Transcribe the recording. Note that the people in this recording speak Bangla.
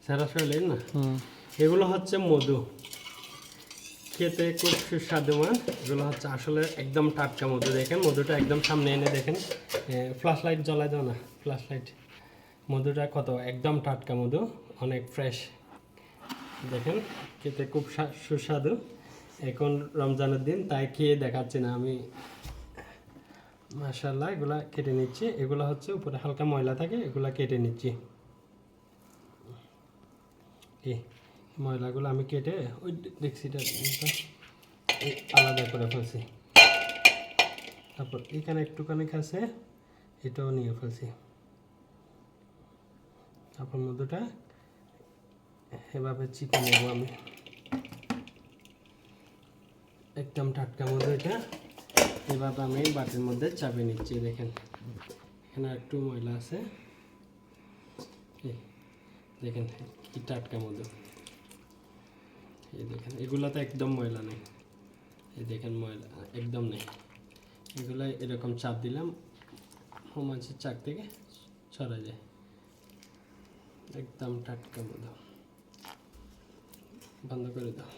সারা শরীরের না এগুলো হচ্ছে মধু, খেতে খুব সুস্বাদু মান। এগুলো হচ্ছে আসলে একদম টাটকা মধু। দেখেন মধুটা একদম সামনে এনে দেখেন, ফ্ল্যাশ লাইট জ্বলায় দাও না, ফ্ল্যাশ লাইট। মধুটা কত একদম টাটকা মধু, অনেক ফ্রেশ। দেখেন খেতে খুব সুস্বাদু। এখন রমজানের দিন তাই খেয়ে দেখাচ্ছি না আমি। মাশাআল্লাহ, এগুলা কেটে নিচ্ছি। এগুলো হচ্ছে উপরে হালকা ময়লা থাকে, এগুলা কেটে নিচ্ছি। এই ময়লাগুলো আমি কেটে ওই ডেক্সিটা আলাদা করে ফেলছি। তারপর এখানে একটুখানি আছে, এটাও নিয়ে ফেলছি। তারপর মধুটা এভাবে চিপে নেব আমি। একদম টাটকা মধু এটা। এভাবে আমি বাটির মধ্যে চাপিয়ে নিচ্ছি। দেখেন এখানে একটু ময়লা আছে, দেখেন কি টাটকা মধু। এই দেখেন এগুলোতে একদম ময়লা নেই, এই দেখেন ময়লা একদম নেই। এগুলো এরকম চাপ দিলাম, মাছের চাক থেকে ছড়া যায়। একদম টাটকা মধু। বন্ধ করে দাও।